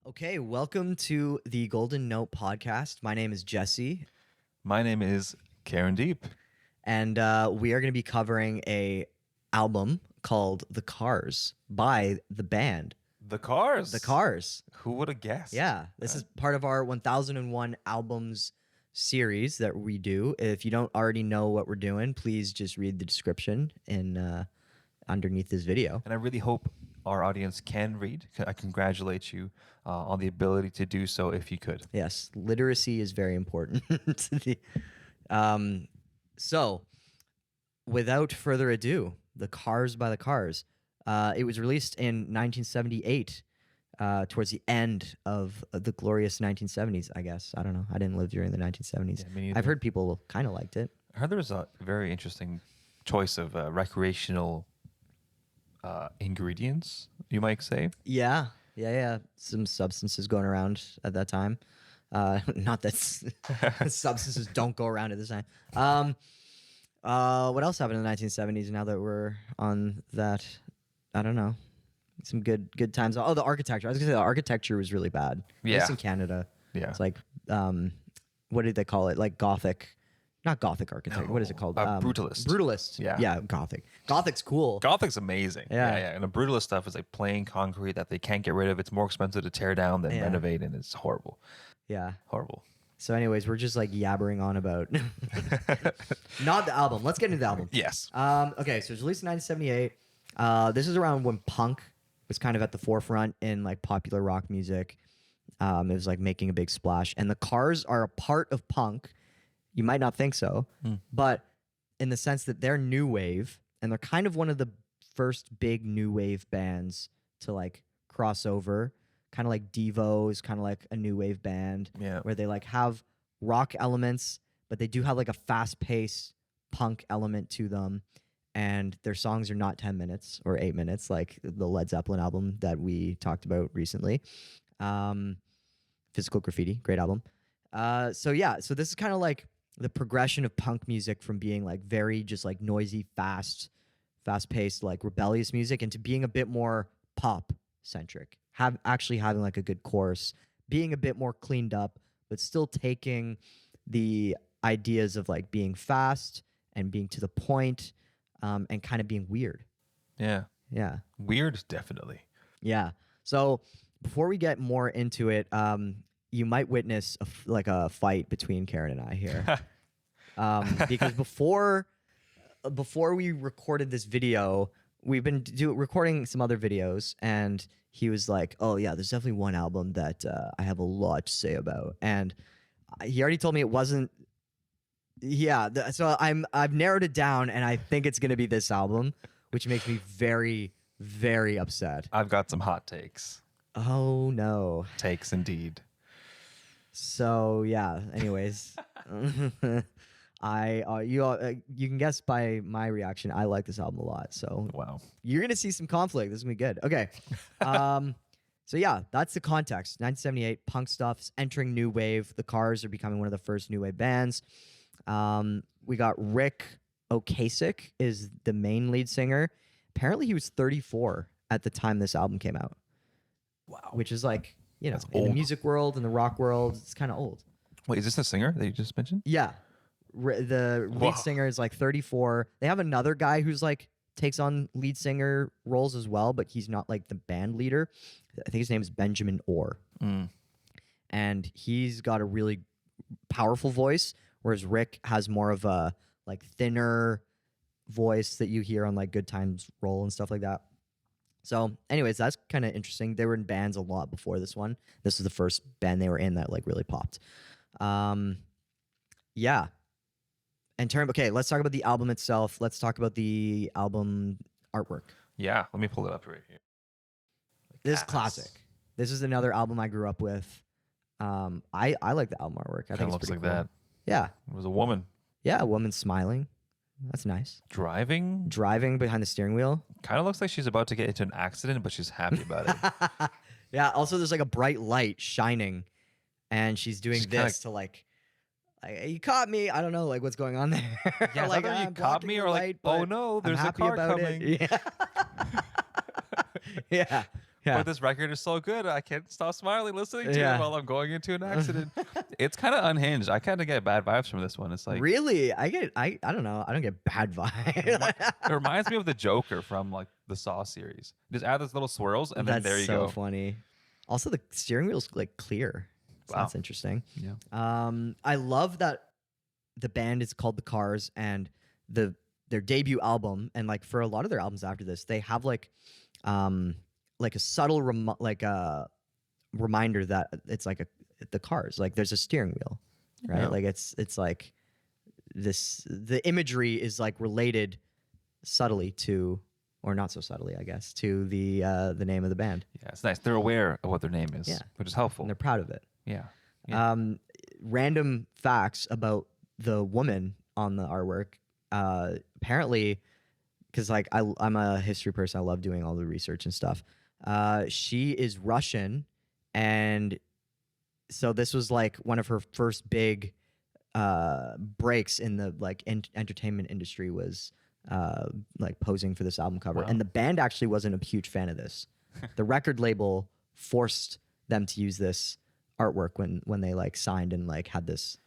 Okay, welcome to the Golden Note podcast. My name is Jesse, My name is Karen Deep. and we are going to be covering a album called "The Cars" by the band The Cars. The Cars. Who would have guessed? Yeah, this is part of our 1001 albums series that we do. If you don't already know what we're doing, please just read the description in underneath this video. And I really hope our audience can read. I congratulate you on the ability to do so if you could. Yes, literacy is very important. um, so, without further ado, The Cars by the Cars. It was released in 1978, towards the end of the glorious 1970s, I guess. I don't know. I didn't live during the 1970s. Yeah, me neither. I've heard people kind of liked it. I heard there was a very interesting choice of recreational ingredients, you might say. Yeah. Some substances going around at that time. Not that substances don't go around at this time. What else happened in the 1970s now that we're on that? I don't know. Some good times. Oh, the architecture. I was going to say the architecture was really bad. At least Yeah. in Canada. Yeah. It's like, what did they call it? Like Gothic. Not Gothic architecture. What is it called? Brutalist. Brutalist. Yeah. Yeah, Gothic. Gothic's cool. Gothic's amazing. Yeah. And the brutalist stuff is like plain concrete that they can't get rid of. It's more expensive to tear down than Yeah. renovate, and it's horrible. Yeah. Horrible. So, anyways, we're just like yabbering on about not the album. Let's get into the album. Yes. Okay, so it was released in 1978. This is around when punk was kind of at the forefront in like popular rock music. It was like making a big splash, and the Cars are a part of punk. You might not think so, but in the sense that they're new wave, and they're kind of one of the first big new wave bands to like cross over. Kind of like Devo is kind of like a new wave band, Yeah. where they like have rock elements, but they do have like a fast paced punk element to them. And their songs are not 10 minutes or 8 minutes like the Led Zeppelin album that we talked about recently. Physical Graffiti, great album. So this is kind of like the progression of punk music from being like very just like noisy, fast paced, like rebellious music into being a bit more pop centric. Actually having like a good chorus, being a bit more cleaned up, but still taking the ideas of like being fast and being to the point, and kind of being weird. Yeah. Yeah. Weird, definitely. Yeah. So before we get more into it, you might witness a fight between Karen and I here, because before we recorded this video, we've been recording some other videos, and he was like, "Oh yeah, there's definitely one album that I have a lot to say about," and he already told me it wasn't. Yeah, so I've narrowed it down, and I think it's gonna be this album, which makes me very, very upset. I've got some hot takes. Oh no. Takes indeed. So yeah. Anyways, you can guess by my reaction, I like this album a lot. So Wow. you're gonna see some conflict. This is gonna be good. Okay. So yeah, that's the context. 1978, punk stuff's entering new wave. The Cars are becoming one of the first new wave bands. We got Rick Ocasek is the main lead singer. Apparently, he was 34 at the time this album came out. Wow. Which is like, That's in the old. music world, in the rock world, it's kind of old. Wait, is this the singer that you just mentioned? Yeah. The Wow. lead singer is like 34. They have another guy who's like takes on lead singer roles as well, but he's not like the band leader. I think his name is Benjamin Orr. And he's got a really powerful voice, whereas Rick has more of a like thinner voice that you hear on like Good Times Roll and stuff like that. So, anyways, that's kind of interesting. They were in bands a lot before this one. This is the first band they were in that like really popped. Yeah. Okay, let's talk about the album itself. Let's talk about the album artwork. Yeah, let me pull it up right here. This is Yes. classic. This is another album I grew up with. I like the album artwork. I think Kind of it's looks pretty like cool. that. Yeah. It was a woman Yeah, a woman smiling. That's nice. driving. Driving behind the steering wheel. Kind of looks like she's about to get into an accident, but she's happy about it. Yeah, also there's like a bright light shining, and she's doing She's kinda- this to like, you caught me. I don't know like what's going on there. Yeah, like whether you I'm caught blocking me the or like, light, oh but no, I'm there's a happy car about coming. it. Yeah. Yeah. Yeah. But this record is so good, I can't stop smiling listening to Yeah. it while I'm going into an accident. It's kind of unhinged. I kind of get bad vibes from this one. It's like Really? I don't know. I don't get bad vibes. it reminds me of the Joker from like the Saw series. Just add those little swirls, and then That's there you so go. funny. Also, the steering wheel's like clear. So Wow. that's interesting. Yeah. I love that the band is called The Cars, and their debut album, and like for a lot of their albums after this, they have like a subtle reminder that it's like the Cars. Like there's a steering wheel, right? Yeah. Like it's like the imagery is like related subtly to, or not so subtly, I guess, to the name of the band, Yeah, it's nice. They're aware of what their name is, Yeah. which is helpful. and they're proud of it. Yeah. Random facts about the woman on the artwork. Apparently, because like I'm a history person, I love doing all the research and stuff. She is Russian, and so this was like one of her first big breaks in the like entertainment industry, was like posing for this album cover. Wow. And the band actually wasn't a huge fan of this. The record label forced them to use this artwork when they like signed and like had this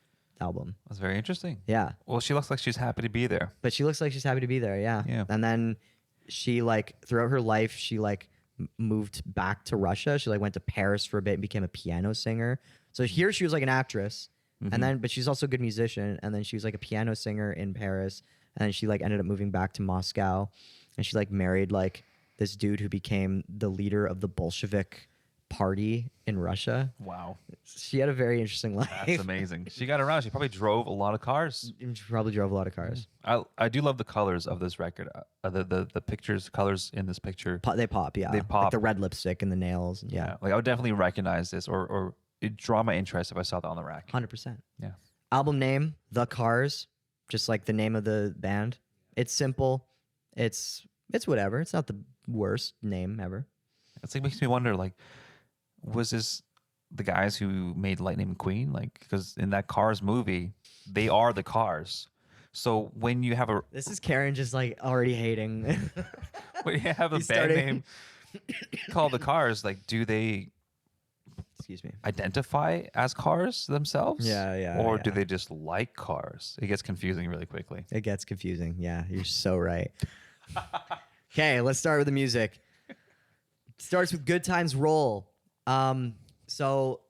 album. That's very interesting. Yeah. Well, she looks like she's happy to be there. But she looks like she's happy to be there. Yeah. Yeah. And then she like throughout her life, she like moved back to Russia. She like went to Paris for a bit and became a piano singer. So here she was like an actress, and then but she's also a good musician. And then she was like a piano singer in Paris, and then she like ended up moving back to Moscow, and she like married like this dude who became the leader of the Bolshevik party in Russia. Wow. She had a very interesting life. That's amazing. She got around. She probably drove a lot of cars. She probably drove a lot of cars. I do love the colors of this record. The pictures, colors in this picture. They pop, yeah. They Like pop. the red lipstick and the nails. And yeah. Like I would definitely recognize this, or it'd draw my interest if I saw that on the rack. 100%. Yeah. Album name, The Cars, just like the name of the band. It's simple. It's whatever. It's not the worst name ever. It's like makes me wonder, like, was this the guys who made Lightning McQueen? Like, because in that Cars movie, they are the Cars. So when you have a This is Karen just like already hating. when you have a He's band starting- name called the Cars, like, do they Excuse me. identify as cars themselves? Yeah, Or yeah. do they just like cars? It gets confusing really quickly. It gets confusing. Yeah, you're so right. Okay, let's start with the music. Starts with Good Times Roll. So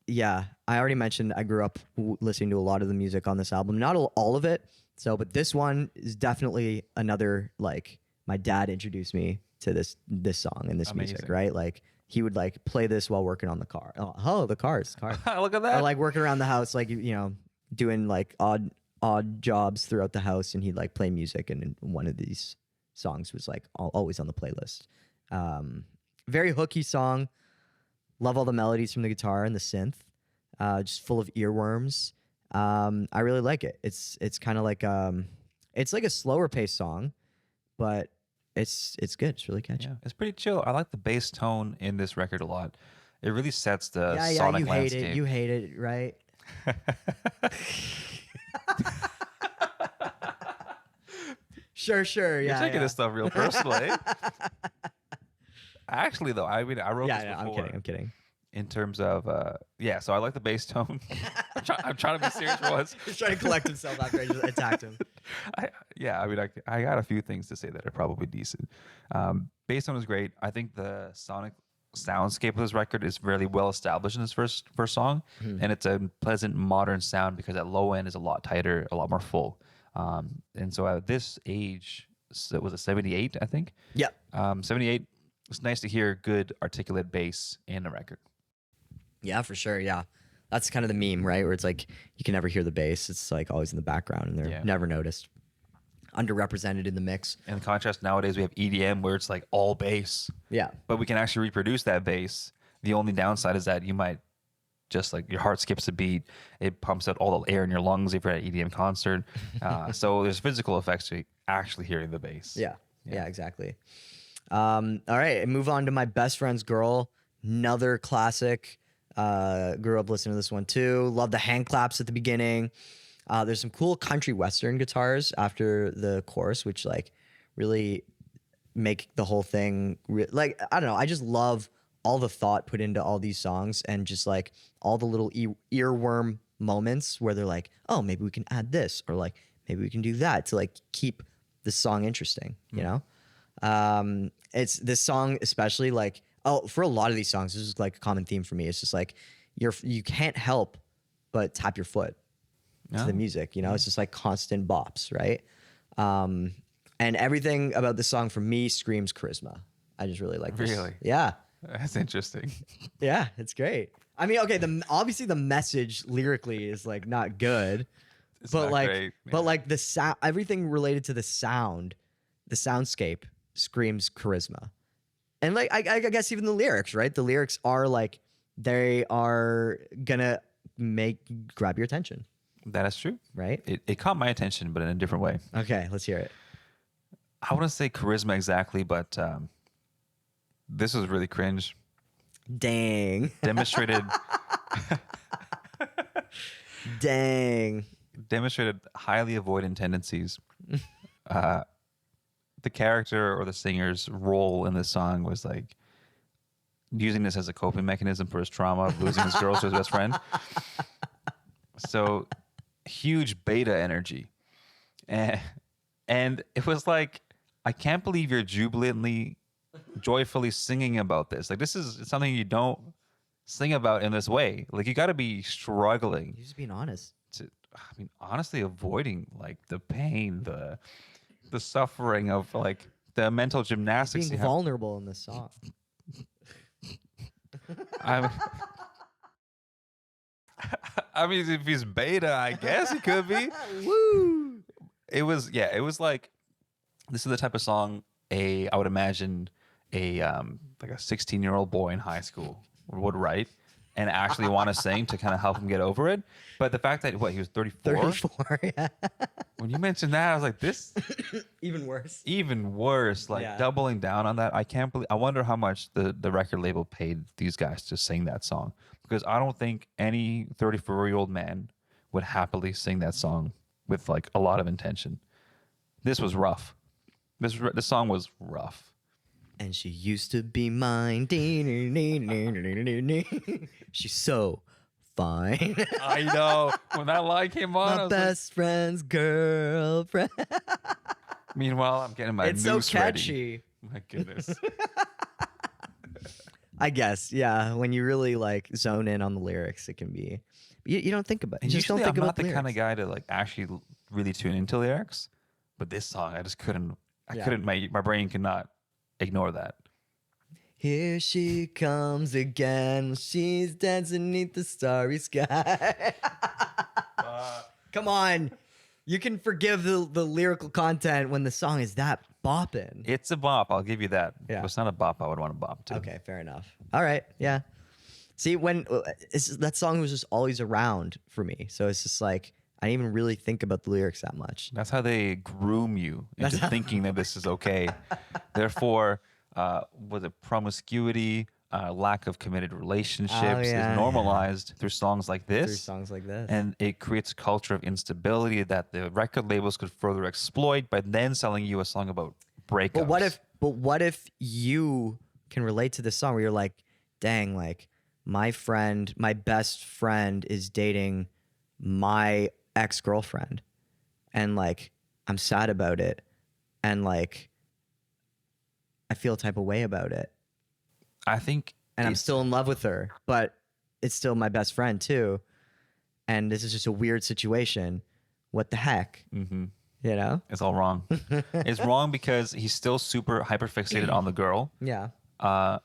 yeah, I already mentioned I grew up listening to a lot of the music on this album. Not all of it. So, but this one is definitely another, like, my dad introduced me to this song and this music, Amazing. right? Like he would like play this while working on the car. Oh, the cars. Look at Or that. like working around the house, like, you know, doing like odd jobs throughout the house, and he'd like play music, and one of these songs was like always on the playlist. Very hooky song. Love all the melodies from the guitar and the synth. Just full of earworms. I really like it. It's kind of like it's like a slower paced song, but it's good. It's really catchy. Yeah, it's pretty chill. I like the bass tone in this record a lot. It really sets the Yeah, sonic you landscape. hate it. You hate it, right? Sure. You're Yeah, taking yeah. this stuff real personal, eh? Actually, though, I mean, I wrote this Yeah, before. I'm kidding. In terms of, so I like the bass tone. I'm trying to be serious for once. He's trying to collect himself after I just attacked him. I got a few things to say that are probably decent. Bass tone is great. I think the sonic soundscape of this record is really well established in this first song, and it's a pleasant modern sound because that low end is a lot tighter, a lot more full. And so at this age, so it was a 78, I think. Yep. 78. It's nice to hear good articulate bass in a record. Yeah, for sure. Yeah. That's kind of the meme, right? Where it's like you can never hear the bass. It's like always in the background, and they're Yeah. never noticed. Underrepresented in the mix. In contrast, nowadays we have EDM where it's like all bass, Yeah. but we can actually reproduce that bass. The only downside is that you might just like your heart skips a beat. It pumps out all the air in your lungs if you're at an EDM concert. So there's physical effects to actually hearing the bass. Yeah, exactly. All right, move on to My Best Friend's Girl. Another classic. Grew up listening to this one too. Love the hand claps at the beginning. There's some cool country western guitars after the chorus, which like really make the whole thing like I don't know. I just love all the thought put into all these songs and just like all the little earworm moments where they're like, oh, maybe we can add this or like maybe we can do that to like keep the song interesting, you know? It's this song especially like for a lot of these songs, this is like a common theme for me. It's just like you can't help but tap your foot to the music, you know? It's just like constant bops, right? And everything about this song for me screams charisma. I just really like this. Really? Yeah. That's interesting. Yeah, it's great. I mean, okay, obviously the message lyrically is like not good, It's but not like, great, but yeah. like the sound, everything related to the soundscape screams charisma, and like I guess even the lyrics, right? The lyrics are like they are gonna grab your attention, That is true. right? It caught my attention, but in a different way. Okay, let's hear it. I wouldn't say charisma exactly, but this was really cringe. Dang, Demonstrated dang. demonstrated highly avoidant tendencies. The character or the singer's role in this song was like using this as a coping mechanism for his trauma of losing his girl to his best friend. So huge beta energy. And it was like, I can't believe you're jubilantly, joyfully singing about this. Like, this is something you don't sing about in this way. Like, you got to be struggling You're just being honest. to, I mean, honestly, avoiding like the pain, the suffering of like the mental gymnastics. Being you have. vulnerable in this song. I mean, if he's beta, I guess he could be. Woo! It was like, this is the type of song I would imagine like a 16-year-old boy in high school would write and actually want to sing to kind of help him get over it. But the fact that he was 34. 34, yeah. When you mentioned that, I was like, this Even worse. even worse, like Yeah. doubling down on that. I wonder how much the record label paid these guys to sing that song, because I don't think any 34-year-old man would happily sing that song with like a lot of intention. This was rough. This song was rough. And she used to be mine. She's so fine. I know. When that line came on, I My was like, best friend's girlfriend. meanwhile, I'm getting my It's so noose ready. catchy. My goodness. I guess, yeah. When you really like zone in on the lyrics, it can be. You don't think about it. And You just don't usually think I'm about not the the kind of lyrics. guy to like actually really tune into lyrics, but this song I just couldn't. Yeah. My brain could not ignore that. Here she comes again. She's dancing beneath the starry sky. Come on. You can forgive the lyrical content when the song is that bopping. It's a bop. I'll give you that. Yeah. But it's not a bop I would want to bop to. Okay, fair enough. All right, yeah. See, when that song was just always around for me, so it's just like I didn't even really think about the lyrics that much. That's how they groom you into thinking that this is okay. Therefore, was it promiscuity, lack of committed relationships yeah, is normalized through songs like Through this. songs like this. And it creates a culture of instability that the record labels could further exploit by then selling you a song about breakups. But what if you can relate to this song where you're like, dang, like my best friend is dating my ex-girlfriend, and like I'm sad about it, and like I feel a type of way about it, I think and I'm it's- still in love with her, but it's still my best friend too, and this is just a weird situation. What the heck? Mhm. You know? It's all wrong. It's wrong because he's still super hyperfixated on the girl, Yeah.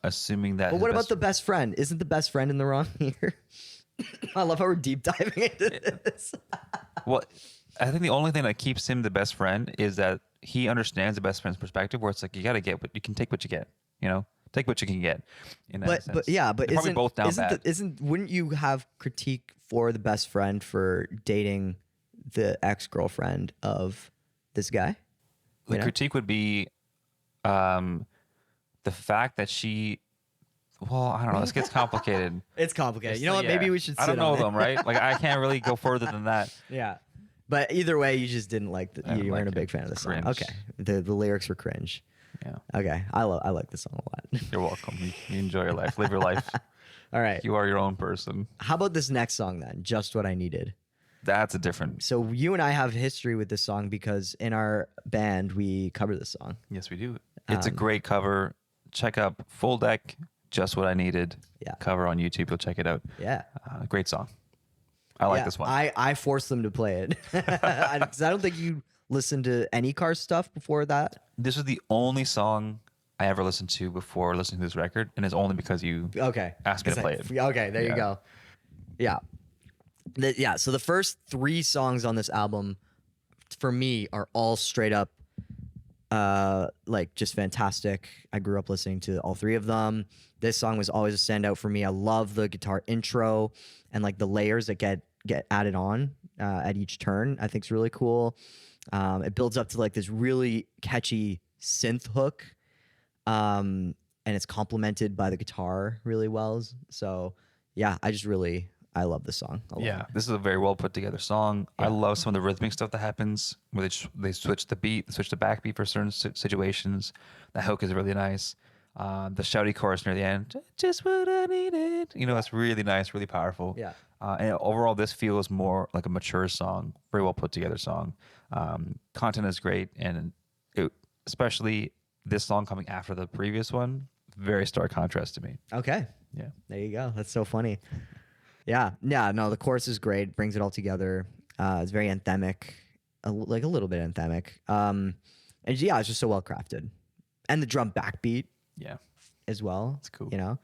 assuming that. But his what best- about the best friend? Isn't the best friend in the wrong here? I love how we're deep diving into this. Well, I think the only thing that keeps him the best friend is that he understands the best friend's perspective, where it's like you got to get what you can take what you get. You know, take what you can get. In that But sense. yeah, but They're probably isn't both down isn't bad. wouldn't you have critique for the best friend for dating the ex-girlfriend of this guy? The you know? critique would be the fact that she. Well, I don't know. This gets complicated. It's complicated. You know what? Yeah. Maybe we should. I don't sit know on it. them, right? Like I can't really go further than that. Yeah. But either way, you just didn't like I you didn't weren't like a big it. fan of the song. Cringe. Okay. The lyrics were cringe. Yeah. Okay, I like this song a lot. You're welcome. You enjoy your life. Live your life. All right. You are your own person. How about this next song then? Just What I Needed. That's a different. So you and I have history with this song because in our band we cover this song. Yes, we do. It's a great cover. Check out Full Deck, Just What I Needed. Yeah. Cover on YouTube. You'll check it out. Yeah. Great song. I like Yeah, this one. I forced them to play it because I don't think you listened to any Cars stuff before that. This is the only song I ever listened to before listening to this record, and it's only because you Okay. asked me to play it. Okay, there you Yeah. go. Yeah. Yeah, so the first 3 songs on this album for me are all straight up like just fantastic. I grew up listening to all 3 of them. This song was always a standout for me. I love the guitar intro and like the layers that get added on at each turn. I think is really cool. It builds up to like this really catchy synth hook. And it's complemented by the guitar really well. So yeah, I love this song a lot. Yeah, this is a very well put together song. I love some of the rhythmic stuff that happens where they switch the beat, switch the backbeat for certain situations. The hook is really nice. The shouty chorus near the end, just what I needed. You know, it's really nice, really powerful. Yeah. And overall, this feels more like a mature song, very well put together song. Content is great, and especially this song coming after the previous one, very stark contrast to me. Okay. Yeah. There you go. That's so funny. Yeah. Yeah. No, the chorus is great. Brings it all together. It's very anthemic, like a little bit anthemic. And yeah, it's just so well crafted. And the drum backbeat Yeah. as well. It's cool. You know?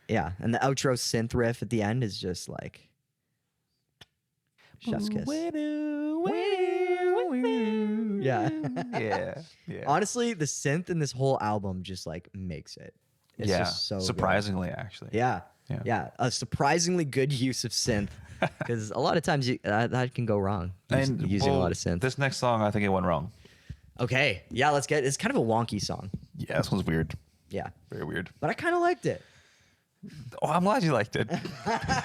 Yeah. And the outro synth riff at the end is just like chef's kiss. Yeah. Yeah. Yeah. Honestly, the synth in this whole album just like makes it. It's yeah. just so good. Surprisingly, actually. Yeah. Yeah. Yeah. A surprisingly good use of synth because a lot of times that can go wrong using a lot of synth. This next song, I think it went wrong. Okay. Yeah. It's kind of a wonky song. Yeah, this one's weird. Yeah. Very weird. But I kind of liked it. Oh, I'm glad you liked it. I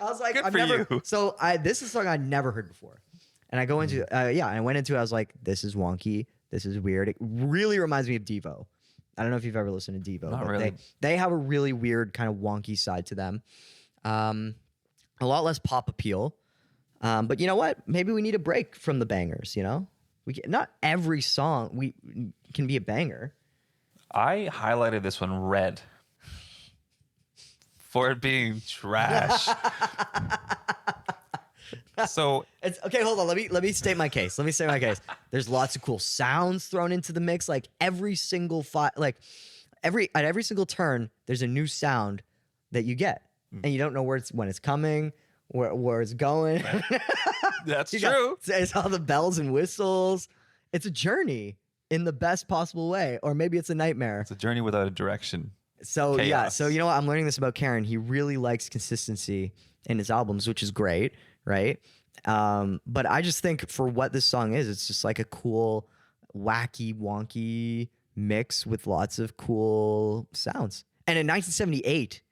was like, Good I've for never. you. So this is a song I'd never heard before. And I go into, I went into it. I was like, this is wonky. This is weird. It really reminds me of Devo. I don't know if you've ever listened to Devo. Not but really. They have a really weird kind of wonky side to them. A lot less pop appeal. But you know what? Maybe we need a break from the bangers, you know? Not every song can be a banger. I highlighted this one red for it being trash. So It's okay. Hold on. Let me state my case. There's lots of cool sounds thrown into the mix. Like every single at every single turn, there's a new sound that you get, and you don't know when it's coming, where it's going. that's You true. It's all the bells and whistles. It's a journey in the best possible way, or maybe it's a nightmare. It's a journey without a direction. So yeah, Chaos. so you know what? I'm learning this about Karen. He really likes consistency in his albums, which is great, right? But I just think for what this song is, it's just like a cool, wacky, wonky mix with lots of cool sounds. And in 1978,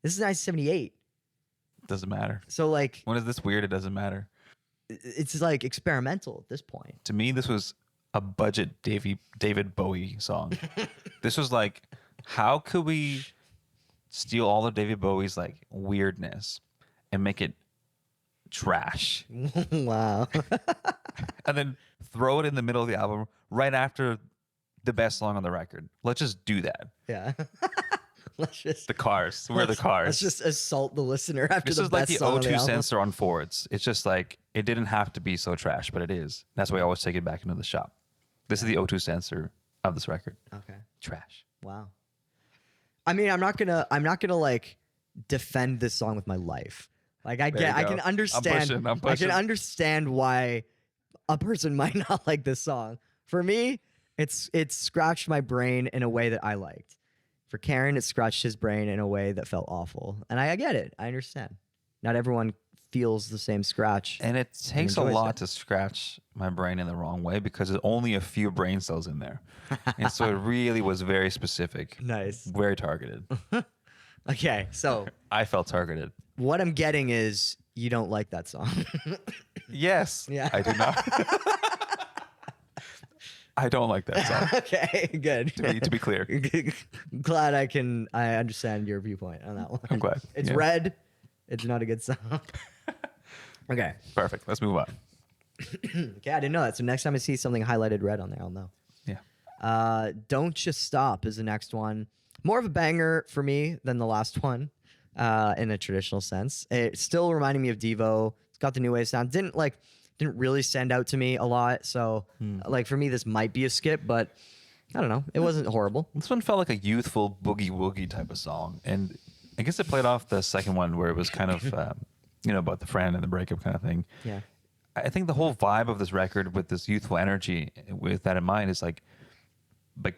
this is 1978. Doesn't matter. So like, When is this weird? It doesn't matter. it's like experimental at this point. To me, this was a budget David Bowie song. This was like, how could we steal all of David Bowie's like weirdness and make it trash, Wow. and then throw it in the middle of the album right after the best song on the record? Let's just do that. Yeah. Let's just The Cars. We're the Cars. Let's just assault the listener after This the is like best the song on O2 album. sensor on Fords. It's just like, it didn't have to be so trash, but it is. That's why I always take it back into the shop. This is the O2 sensor of this record. Okay. Trash. Wow. I mean, I'm not gonna like defend this song with my life. Like I There you I go. can understand. I'm pushing. I can understand why a person might not like this song. For me, it's scratched my brain in a way that I liked. For Karen, it scratched his brain in a way that felt awful. And I get it. I understand. Not everyone feels the same scratch. And it takes a enjoys lot it. to scratch my brain in the wrong way because there's only a few brain cells in there. And so it really was very specific, Nice. very targeted. Okay, so I felt targeted. what I'm getting is you don't like that song. Yes. Yeah. I do not. I don't like that song. Okay, good. To be clear. Glad I understand your viewpoint on that one. I'm glad. It's Yeah. Red. It's not a good song. Okay. Perfect. Let's move on. Okay, I didn't know that. So next time I see something highlighted red on there, I'll know. Yeah. Don't Just Stop is the next one. More of a banger for me than the last one, in a traditional sense. It's still reminding me of Devo. It's got the new wave sound. Didn't really stand out to me a lot. So like for me, this might be a skip, but I don't know. It wasn't horrible. This one felt like a youthful boogie woogie type of song, and I guess it played off the second one where it was kind of, about the friend and the breakup kind of thing. Yeah. I think the whole vibe of this record with this youthful energy, with that in mind, is like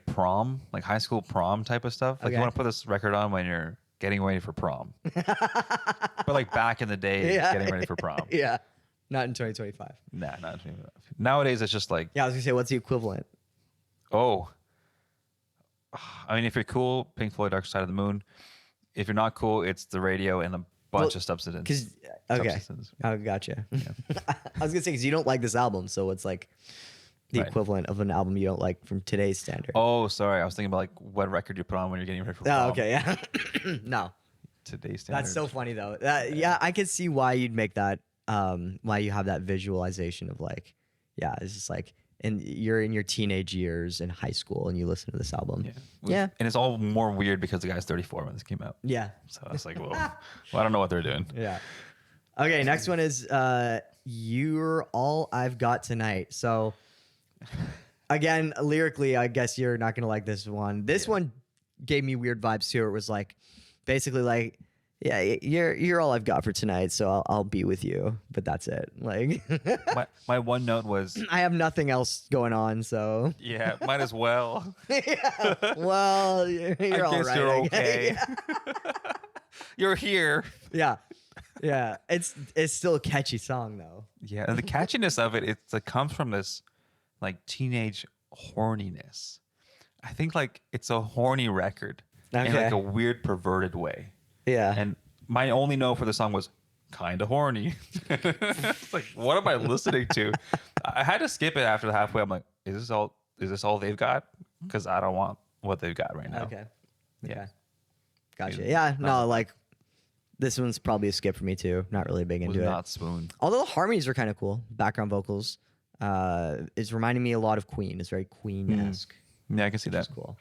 prom, like high school prom type of stuff. Like Okay. you want to put this record on when you're getting ready for prom, but like back in the day, Yeah. getting ready for prom. Yeah. Not in 2025. Nah, not nowadays. It's just like, Yeah, I was gonna say, what's the equivalent? oh, I mean, if you're cool, Pink Floyd, Dark Side of the Moon. If you're not cool, it's the radio and a bunch of substance. Because okay, Substances. oh, gotcha. I was gonna say because you don't like this album, so it's like the Right. equivalent of an album you don't like from today's standard. Oh, sorry. I was thinking about like what record you put on when you're getting ready for prom. Oh, okay, yeah. No, Today's standard. that's so funny though. Yeah, I could see why you'd make that. Why you have that visualization of like, yeah, it's just like, and you're in your teenage years in high school and you listen to this album. Yeah. Yeah. And it's all more weird because the guy's 34 when this came out. Yeah. So I was like, well, I don't know what they're doing. Yeah. Okay, next one is You're All I've Got Tonight. So again, lyrically, I guess you're not gonna like this one. This one gave me weird vibes too. It was like basically like, yeah, you're all I've got for tonight, so I'll be with you. But that's it. Like My one note was, I have nothing else going on, so yeah, might as well. yeah. Well, you're all guess right. you're I guess. okay. You're here. Yeah. Yeah. It's still a catchy song though. Yeah, and the catchiness of it, it comes from this like teenage horniness. I think like it's a horny record in Okay. like a weird perverted way. Yeah. And my only note for the song was kind of horny. It's like, what am I listening to? I had to skip it after the halfway. I'm like, is this all they've got? Because I don't want what they've got right now. Okay. Yeah. Okay. Gotcha. Yeah. No, like this one's probably a skip for me too. Not really big It was into it. not Spoon. Although the harmonies are kind of cool. Background vocals. It's reminding me a lot of Queen. It's very Queen-esque. Yeah, I can see that. That's cool.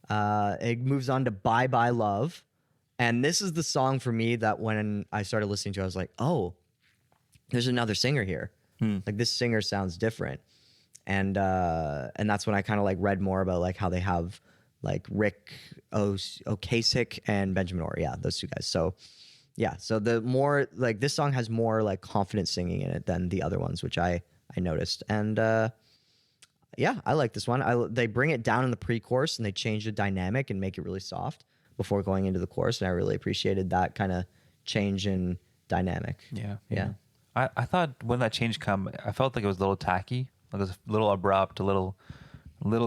It moves on to Bye Bye Love. And this is the song for me that when I started listening to it, I was like, oh, there's another singer here. Like this singer sounds different. And that's when I kind of like read more about like how they have like Rick Ocasek and Benjamin Orr. Yeah, those two guys. So yeah, so the more like this song has more like confident singing in it than the other ones, which I noticed. And yeah, I like this one. They bring it down in the pre-chorus and they change the dynamic and make it really soft before going into the chorus, and I really appreciated that kind of change in dynamic. Yeah. Yeah. I thought when that change come, I felt like it was a little tacky, like it was a little abrupt, a little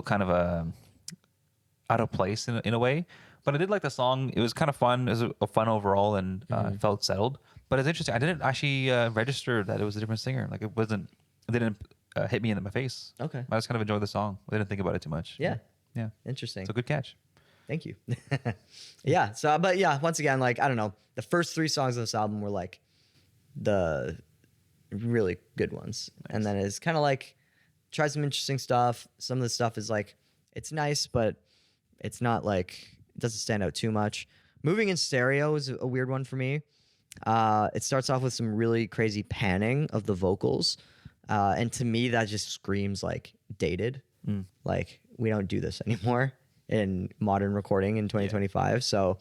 kind of out of place in a way. But I did like the song. It was kind of fun. It was a fun overall, and felt settled. But it's interesting. I didn't actually register that it was a different singer. Like it didn't hit me in my face. Okay. I just kind of enjoyed the song. I didn't think about it too much. Yeah. Yeah. Interesting. It's a good catch. Thank you. Yeah. So, but yeah, once again, like, I don't know. The first 3 songs of this album were like the really good ones. Nice. And then it's kind of like tries some interesting stuff. Some of the stuff is like, it's nice, but it's not like, it doesn't stand out too much. Moving in Stereo is a weird one for me. It starts off with some really crazy panning of the vocals. And to me, that just screams like dated. Like, we don't do this anymore in modern recording in 2025. Yeah. So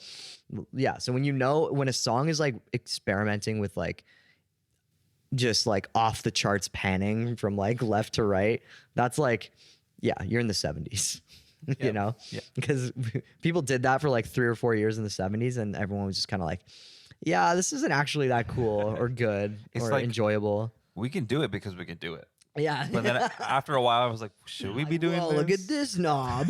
yeah. So when a song is like experimenting with like just like off the charts panning from like left to right, that's like, yeah, you're in the 70s. You know? Yeah. Because people did that for like 3 or 4 years in the 70s and everyone was just kind of like, yeah, this isn't actually that cool or good or like, enjoyable. We can do it because we can do it. Yeah. But then after a while, I was like, should we be doing this? Look at this knob.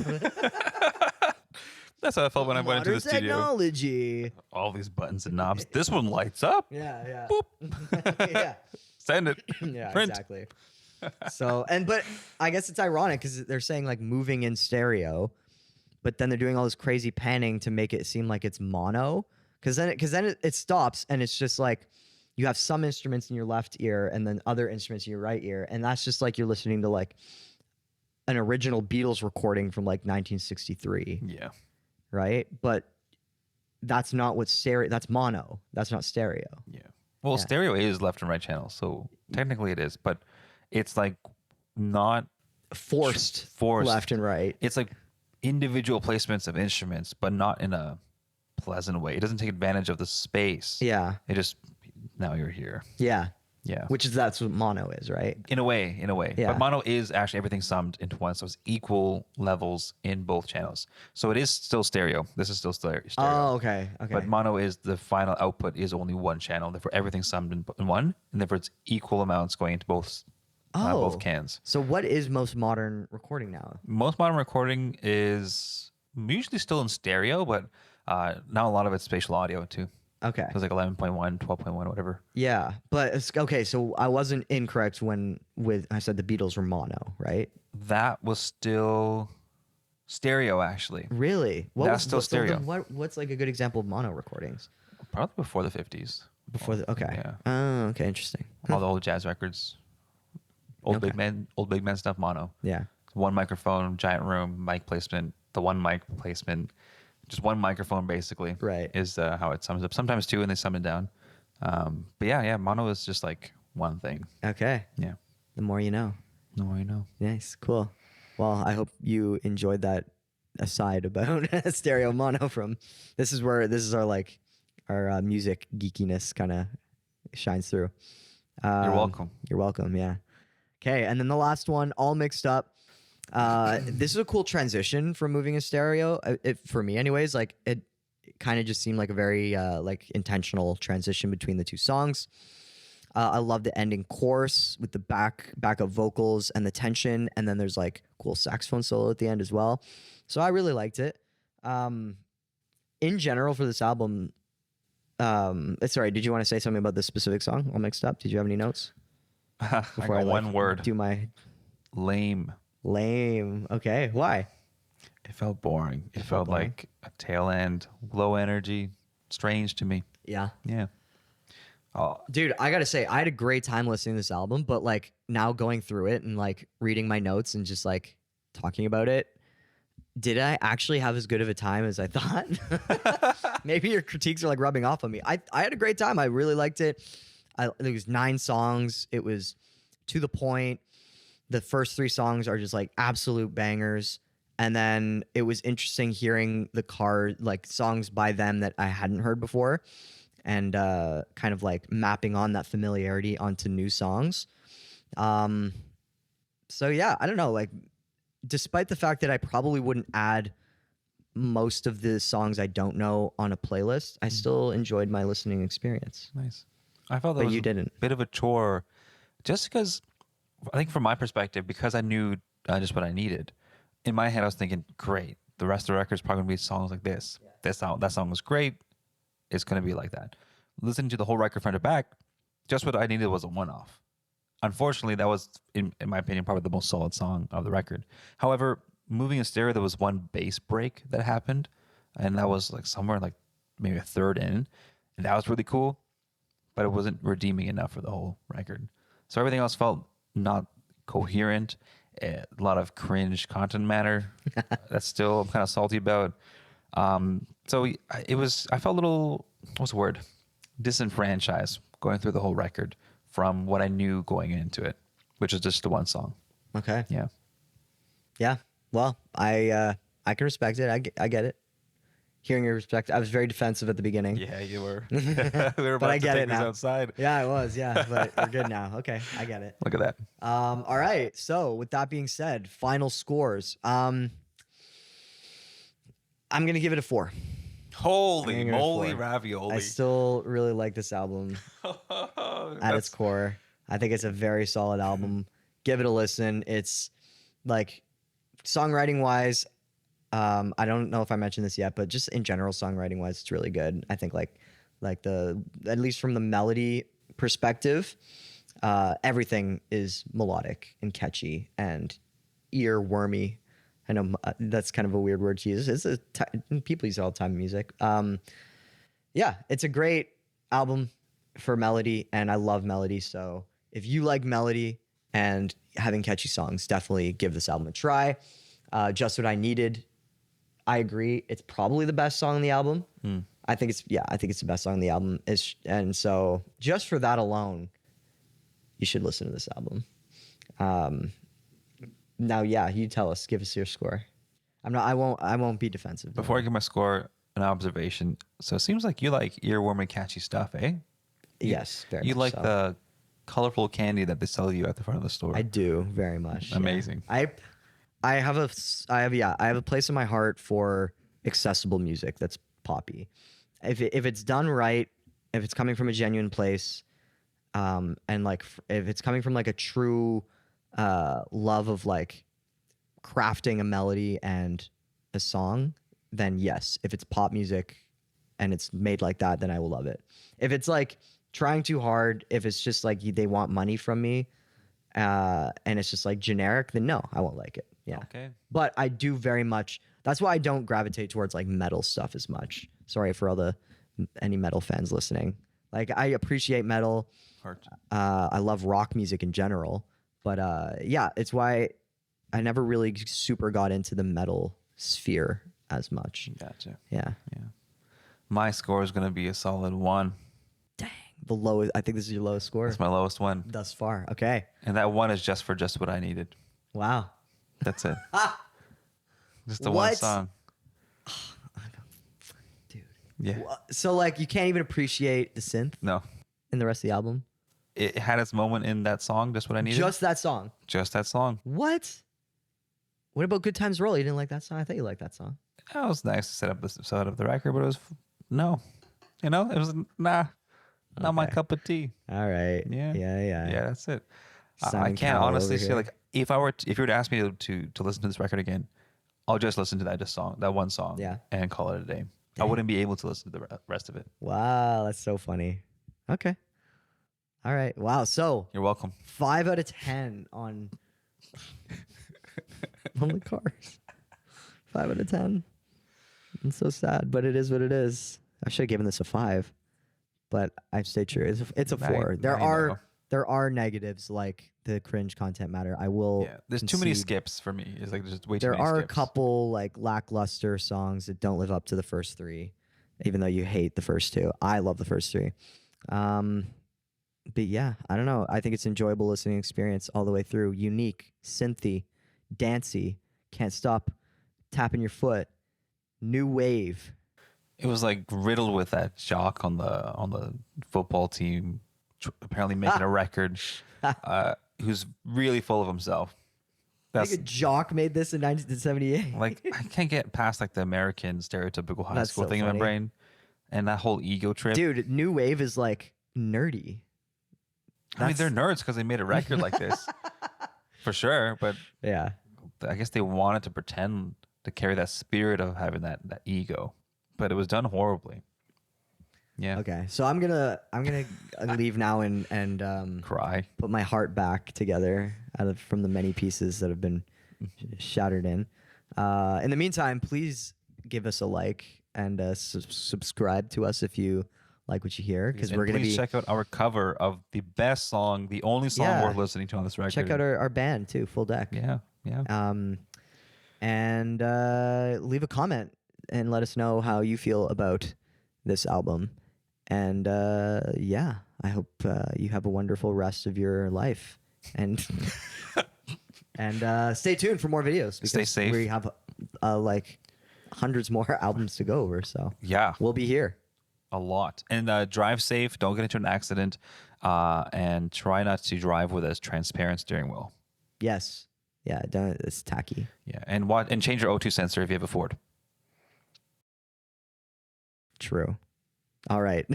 That's how I felt when I went into the studio. Technology. All these buttons and knobs. This one lights up. Yeah, yeah. Boop. Yeah. Send it. Yeah, Print. exactly. So, but I guess it's ironic because they're saying like moving in stereo, but then they're doing all this crazy panning to make it seem like it's mono. Because then it stops and it's just like you have some instruments in your left ear and then other instruments in your right ear, and that's just like you're listening to like an original Beatles recording from like 1963, Yeah. right? But that's not what stereo. That's mono. That's not stereo. Yeah. Well, Yeah. stereo is left and right channels, so technically it is, but it's like not Forced forced. left and right. It's like individual placements of instruments, but not in a pleasant way. It doesn't take advantage of the space. Yeah. It just now you're here. Yeah. Yeah. That's what mono is, right? In a way. Yeah. But mono is actually everything summed into one, so it's equal levels in both channels. So it is still stereo. This is still stereo. Oh, okay. Okay. But mono is the final output is only one channel. Therefore, everything's summed in one, and therefore it's equal amounts going into both cans. So what is most modern recording now? Most modern recording is usually still in stereo, but now a lot of it's spatial audio too. Okay. So it's like 11.1, 12.1, whatever. Yeah, but okay. So I wasn't incorrect with I said the Beatles were mono, right? That was still stereo, actually. Really? That's still stereo. What's like a good example of mono recordings? Probably before the 50s. Before the okay. Yeah. Oh, okay. Interesting. All the old jazz records. Old big man stuff, mono. Yeah. One microphone, giant room, mic placement, the one mic placement, just one microphone basically. Right. Is how it sums up. Sometimes two, and they sum it down. But yeah, mono is just like one thing. Okay. Yeah. The more you know. The more you know. Nice. Cool. Well, I hope you enjoyed that aside about stereo mono from this is our like our music geekiness kind of shines through. You're welcome. You're welcome. Yeah. Okay. And then the last one, all mixed up. This is a cool transition from moving in stereo. For me anyways, like it kind of just seemed like a very like intentional transition between the two songs. I love the ending chorus with the backup vocals and the tension, and then there's like cool saxophone solo at the end as well. So I really liked it. In general for this album, sorry, did you want to say something about this specific song, All Mixed Up? Did you have any notes? I got one word. Do my lame. Lame. Okay. Why? It felt boring. It felt boring. like a tail end, low energy, strange to me. Yeah. Yeah. Oh, Dude, I gotta say, I had a great time listening to this album, but like now going through it and like reading my notes and just like talking about it, did I actually have as good of a time as I thought? Maybe your critiques are like rubbing off on me. I had a great time. I really liked it. There was 9 songs. It was to the point. The first 3 songs are just like absolute bangers. And then it was interesting hearing like songs by them that I hadn't heard before, and kind of like mapping on that familiarity onto new songs. So yeah, I don't know, like despite the fact that I probably wouldn't add most of the songs I don't know on a playlist, I still enjoyed my listening experience. nice. I felt that But was you didn't. a bit of a chore, just because I think from my perspective, because I knew just what I needed. In my head, I was thinking, great, the rest of the record's probably gonna be songs like this. That song was great. It's gonna be like that. Listening to the whole record front to back, just what I needed was a one-off. Unfortunately, that was, in my opinion, probably the most solid song of the record. However, moving in stereo, there was one bass break that happened, and that was like somewhere like maybe a third in, and that was really cool, but it wasn't redeeming enough for the whole record. So everything else felt not coherent. A lot of cringe content matter. That's still I'm kind of salty about. So it was. I felt a little. What's the word? Disenfranchised going through the whole record from what I knew going into it, which is just the one song. Okay. Yeah. Yeah. Well, I can respect it. I get it. Hearing your perspective, I was very defensive at the beginning. Yeah, you were. We were about But I to get take it this now. outside. Yeah, I was. Yeah, but we're good now. Okay, I get it. Look at that. All right. So with that being said, final scores. I'm gonna give it a 4. Holy I'm gonna moly, afford. ravioli! I still really like this album at its core. I think it's a very solid album. Give it a listen. It's like songwriting wise, I don't know if I mentioned this yet, but just in general, songwriting wise, it's really good. I think like at least from the melody perspective, Everything is melodic and catchy and earwormy. I know that's kind of a weird word to use. People use it all the time in music. Yeah, it's a great album for melody, and I love melody. So if you like melody and having catchy songs, definitely give this album a try. Just What I Needed. I agree. It's probably the best song on the album. I think it's the best song on the album. And so just for that alone, you should listen to this album. Now, yeah, you tell us. Give us your score. I won't be defensive. Before I give my score, an observation. So it seems like you like earwormy, catchy stuff, eh? Yes, very You much like so. the colorful candy that they sell you at the front of the store. I do very much. yeah. Amazing. I have a place in my heart for accessible music that's poppy. If it's done right, if it's coming from a genuine place, and like if it's coming from like a true love of like crafting a melody and a song, then yes. If it's pop music and it's made like that, then I will love it. If it's like trying too hard, if it's just like they want money from me, and it's just like generic, then no, I won't like it. Yeah. Okay. But I do very much. That's why I don't gravitate towards like metal stuff as much. Sorry for all any metal fans listening. Like I appreciate metal. Heart. I love rock music in general. But yeah, it's why I never really super got into the metal sphere as much. Gotcha. Yeah. Yeah. My score is going to be a solid 1. Dang. The lowest. I think this is your lowest score That's my lowest one. thus far. Okay. And that 1 is just for Just What I Needed. Wow. That's it. Just the one What? song. Dude. Yeah. So like you can't even appreciate the synth No. in the rest of the album? It had its moment in that song, Just What I Needed. Just that song. Just that song. What? What about Good Times Roll? You didn't like that song? I thought you liked that song. That was nice to set up the record, but it was no. You know, it was not my Okay. cup of tea. All right. Yeah. Yeah. Yeah, that's it. I Simon can't Cowell honestly over say here. like if you were to ask me to listen to this record again, I'll just listen to that one song, Yeah. and call it a day. I Dang. wouldn't be able to listen to the rest of it. Wow, that's so funny. Okay. All right. Wow. So You're welcome. 5 out of 10 on the Cars. 5 out of 10. It's so sad, but it is what it is. I should have given this a 5, but I stayed true. It's a Now 4. you- There now you know. are negatives like the cringe content matter. I will. Yeah, there's too many concede. skips for me. It's like there's way too There many are a skips. couple like lackluster songs that don't live up to the first 3, even though you hate the first 2. I love the first 3. But yeah, I don't know. I think it's enjoyable listening experience all the way through. Unique, synthy, dancey, can't stop tapping your foot. New wave. It was like riddled with that jock on the football team, apparently making a record, who's really full of himself. I That's think a jock made this in 1978. like I can't get past like the American stereotypical high That's school so thing in funny. my brain, and that whole ego trip. Dude, new wave is like nerdy. I mean, they're nerds because they made a record like this, for sure. But Yeah. I guess they wanted to pretend to carry that spirit of having that ego, but it was done horribly. Yeah. Okay. So I'm gonna leave now and Cry. put my heart back together from the many pieces that have been shattered in. In the meantime, please give us a like and subscribe to us if you like what you hear, because And we're gonna please be check out our cover of the best song, the only song Yeah. worth listening to on this record. check out our band too, Full Deck. Yeah. And leave a comment and let us know how you feel about this album. And yeah, I hope you have a wonderful rest of your life. And and stay tuned for more videos because Stay safe. we have like hundreds more albums to go over. So Yeah. we'll be here. A lot. And drive safe. Don't get into an accident. And try not to drive with a transparent steering wheel. Yes. Yeah. Don't. It's tacky. Yeah. And change your O2 sensor if you have a Ford. True. All right.